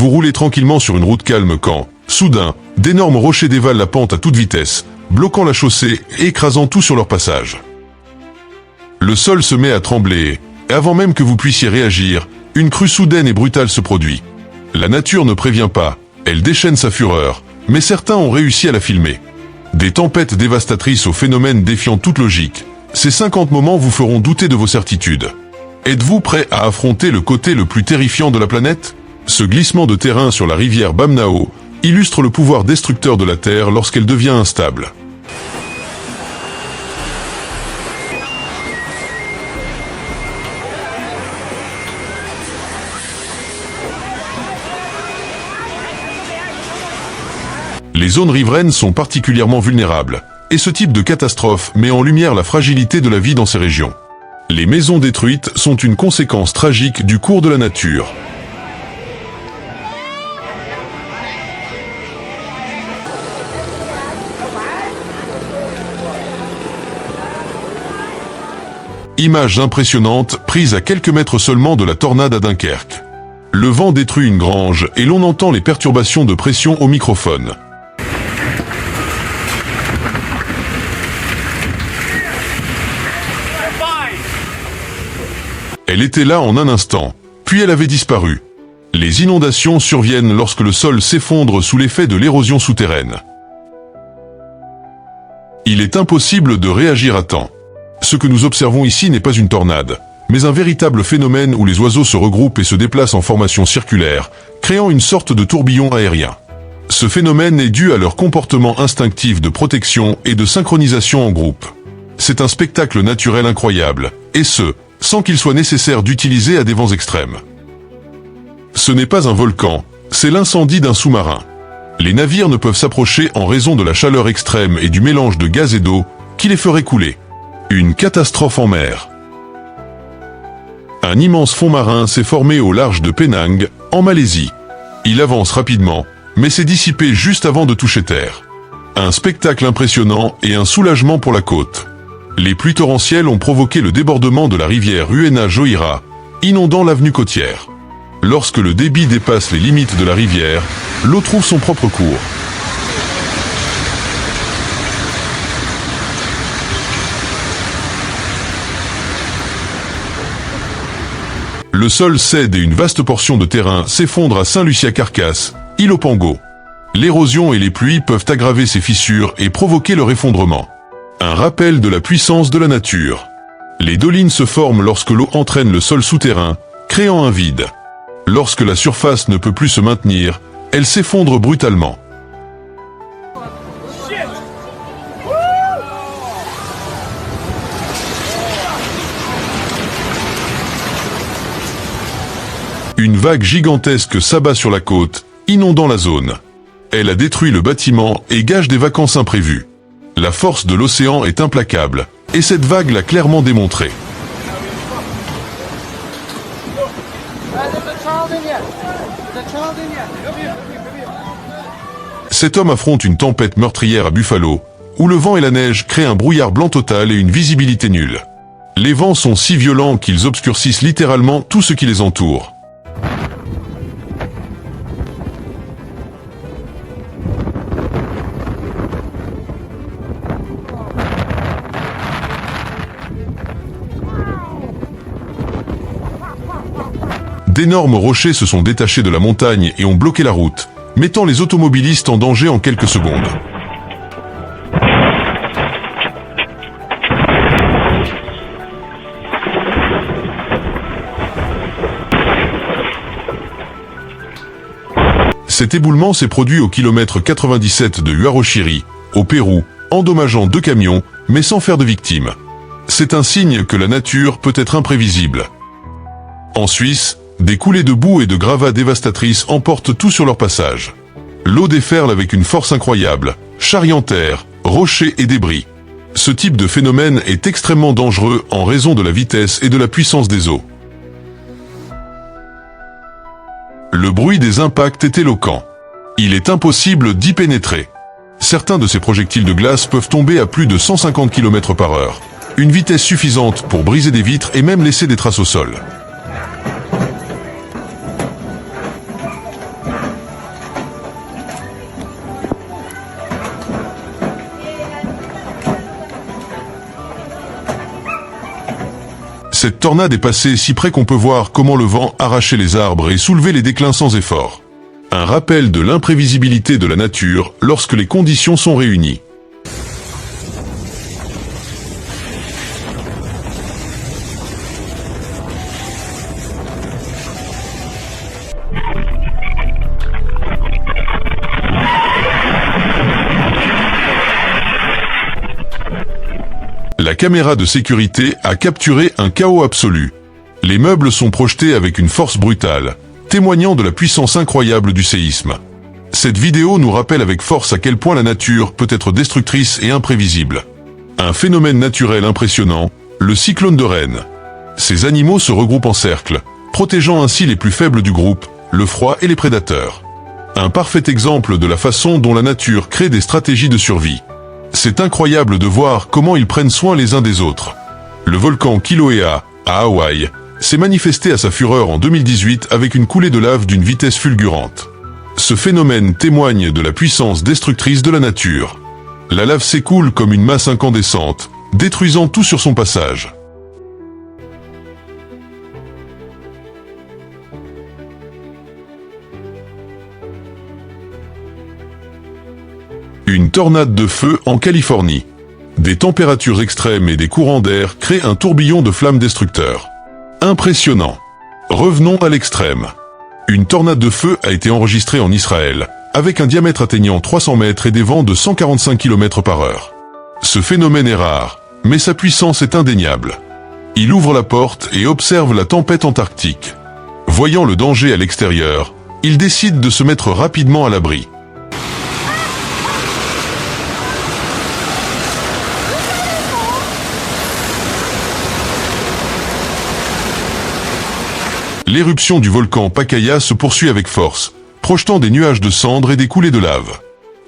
Vous roulez tranquillement sur une route calme quand, soudain, d'énormes rochers dévalent la pente à toute vitesse, bloquant la chaussée et écrasant tout sur leur passage. Le sol se met à trembler, et avant même que vous puissiez réagir, une crue soudaine et brutale se produit. La nature ne prévient pas, elle déchaîne sa fureur, mais certains ont réussi à la filmer. Des tempêtes dévastatrices aux phénomènes défiant toute logique, ces 50 moments vous feront douter de vos certitudes. Êtes-vous prêt à affronter le côté le plus terrifiant de la planète ? Ce glissement de terrain sur la rivière Bamnao illustre le pouvoir destructeur de la Terre lorsqu'elle devient instable. Les zones riveraines sont particulièrement vulnérables, et ce type de catastrophe met en lumière la fragilité de la vie dans ces régions. Les maisons détruites sont une conséquence tragique du cours de la nature. Images impressionnantes prises à quelques mètres seulement de la tornade à Dunkerque. Le vent détruit une grange et l'on entend les perturbations de pression au microphone. Elle était là en un instant, puis elle avait disparu. Les inondations surviennent lorsque le sol s'effondre sous l'effet de l'érosion souterraine. Il est impossible de réagir à temps. Ce que nous observons ici n'est pas une tornade, mais un véritable phénomène où les oiseaux se regroupent et se déplacent en formation circulaire, créant une sorte de tourbillon aérien. Ce phénomène est dû à leur comportement instinctif de protection et de synchronisation en groupe. C'est un spectacle naturel incroyable, et ce, sans qu'il soit nécessaire d'utiliser à des vents extrêmes. Ce n'est pas un volcan, c'est l'incendie d'un sous-marin. Les navires ne peuvent s'approcher en raison de la chaleur extrême et du mélange de gaz et d'eau qui les ferait couler. Une catastrophe en mer. Un immense fond marin s'est formé au large de Penang, en Malaisie. Il avance rapidement, mais s'est dissipé juste avant de toucher terre. Un spectacle impressionnant et un soulagement pour la côte. Les pluies torrentielles ont provoqué le débordement de la rivière Uena Joira, inondant l'avenue côtière. Lorsque le débit dépasse les limites de la rivière, l'eau trouve son propre cours. Le sol cède et une vaste portion de terrain s'effondre à Saint-Lucia-Carcasse, île au Pango. L'érosion et les pluies peuvent aggraver ces fissures et provoquer leur effondrement. Un rappel de la puissance de la nature. Les dolines se forment lorsque l'eau entraîne le sol souterrain, créant un vide. Lorsque la surface ne peut plus se maintenir, elle s'effondre brutalement. Une vague gigantesque s'abat sur la côte, inondant la zone. Elle a détruit le bâtiment et gâche des vacances imprévues. La force de l'océan est implacable, et cette vague l'a clairement démontré. Cet homme affronte une tempête meurtrière à Buffalo, où le vent et la neige créent un brouillard blanc total et une visibilité nulle. Les vents sont si violents qu'ils obscurcissent littéralement tout ce qui les entoure. D'énormes rochers se sont détachés de la montagne et ont bloqué la route, mettant les automobilistes en danger en quelques secondes. Cet éboulement s'est produit au kilomètre 97 de Huarochirí, au Pérou, endommageant 2 camions, mais sans faire de victimes. C'est un signe que la nature peut être imprévisible. En Suisse, des coulées de boue et de gravats dévastatrices emportent tout sur leur passage. L'eau déferle avec une force incroyable, charriant terre, rochers et débris. Ce type de phénomène est extrêmement dangereux en raison de la vitesse et de la puissance des eaux. Le bruit des impacts est éloquent. Il est impossible d'y pénétrer. Certains de ces projectiles de glace peuvent tomber à plus de 150 km/h. Une vitesse suffisante pour briser des vitres et même laisser des traces au sol. Cette tornade est passée si près qu'on peut voir comment le vent arrachait les arbres et soulevait les déclins sans effort. Un rappel de l'imprévisibilité de la nature lorsque les conditions sont réunies. La caméra de sécurité a capturé un chaos absolu. Les meubles sont projetés avec une force brutale, témoignant de la puissance incroyable du séisme. Cette vidéo nous rappelle avec force à quel point la nature peut être destructrice et imprévisible. Un phénomène naturel impressionnant, le cyclone de Rennes. Ces animaux se regroupent en cercle, protégeant ainsi les plus faibles du groupe, le froid et les prédateurs. Un parfait exemple de la façon dont la nature crée des stratégies de survie. C'est incroyable de voir comment ils prennent soin les uns des autres. Le volcan Kilauea, à Hawaï, s'est manifesté à sa fureur en 2018 avec une coulée de lave d'une vitesse fulgurante. Ce phénomène témoigne de la puissance destructrice de la nature. La lave s'écoule comme une masse incandescente, détruisant tout sur son passage. Une tornade de feu en Californie. Des températures extrêmes et des courants d'air créent un tourbillon de flammes destructeurs. Impressionnant. Revenons à l'extrême. Une tornade de feu a été enregistrée en Israël, avec un diamètre atteignant 300 mètres et des vents de 145 km/h. Ce phénomène est rare, mais sa puissance est indéniable. Il ouvre la porte et observe la tempête antarctique. Voyant le danger à l'extérieur, il décide de se mettre rapidement à l'abri. L'éruption du volcan Pacaya se poursuit avec force, projetant des nuages de cendres et des coulées de lave.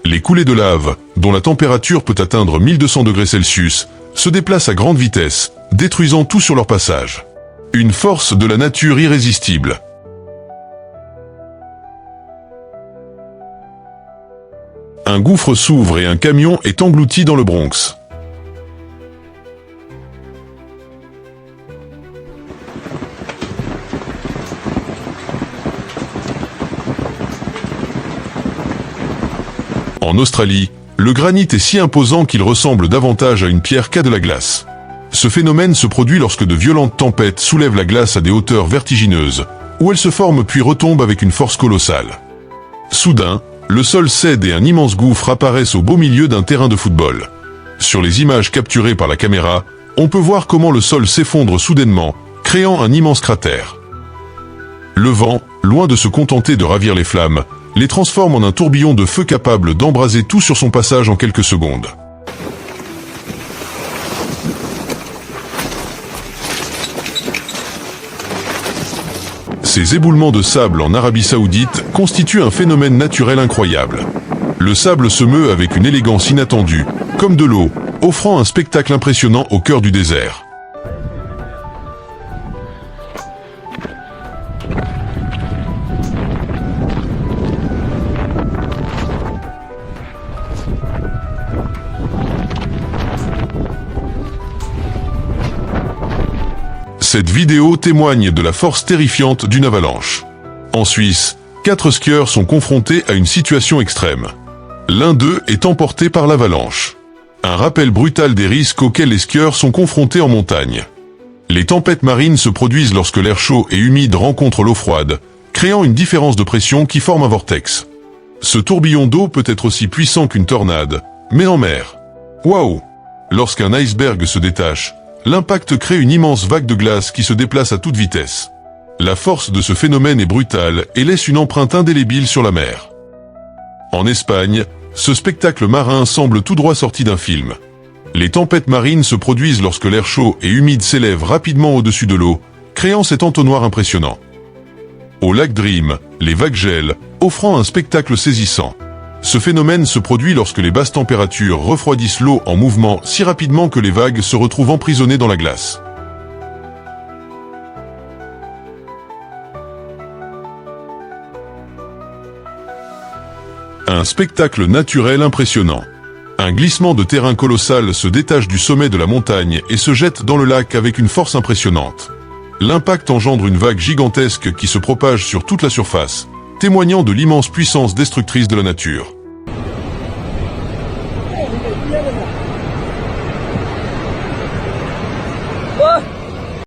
Les coulées de lave, dont la température peut atteindre 1200 degrés Celsius, se déplacent à grande vitesse, détruisant tout sur leur passage. Une force de la nature irrésistible. Un gouffre s'ouvre et un camion est englouti dans le Bronx. En Australie, le granit est si imposant qu'il ressemble davantage à une pierre qu'à de la glace. Ce phénomène se produit lorsque de violentes tempêtes soulèvent la glace à des hauteurs vertigineuses, où elle se forme puis retombe avec une force colossale. Soudain, le sol cède et un immense gouffre apparaît au beau milieu d'un terrain de football. Sur les images capturées par la caméra, on peut voir comment le sol s'effondre soudainement, créant un immense cratère. Le vent, loin de se contenter de ravir les flammes, les transforme en un tourbillon de feu capable d'embraser tout sur son passage en quelques secondes. Ces éboulements de sable en Arabie Saoudite constituent un phénomène naturel incroyable. Le sable se meut avec une élégance inattendue, comme de l'eau, offrant un spectacle impressionnant au cœur du désert. Cette vidéo témoigne de la force terrifiante d'une avalanche. En Suisse, 4 skieurs sont confrontés à une situation extrême. L'un d'eux est emporté par l'avalanche. Un rappel brutal des risques auxquels les skieurs sont confrontés en montagne. Les tempêtes marines se produisent lorsque l'air chaud et humide rencontre l'eau froide, créant une différence de pression qui forme un vortex. Ce tourbillon d'eau peut être aussi puissant qu'une tornade, mais en mer. Waouh! Lorsqu'un iceberg se détache, l'impact crée une immense vague de glace qui se déplace à toute vitesse. La force de ce phénomène est brutale et laisse une empreinte indélébile sur la mer. En Espagne, ce spectacle marin semble tout droit sorti d'un film. Les tempêtes marines se produisent lorsque l'air chaud et humide s'élève rapidement au-dessus de l'eau, créant cet entonnoir impressionnant. Au lac Dream, les vagues gèlent, offrant un spectacle saisissant. Ce phénomène se produit lorsque les basses températures refroidissent l'eau en mouvement si rapidement que les vagues se retrouvent emprisonnées dans la glace. Un spectacle naturel impressionnant. Un glissement de terrain colossal se détache du sommet de la montagne et se jette dans le lac avec une force impressionnante. L'impact engendre une vague gigantesque qui se propage sur toute la surface, témoignant de l'immense puissance destructrice de la nature.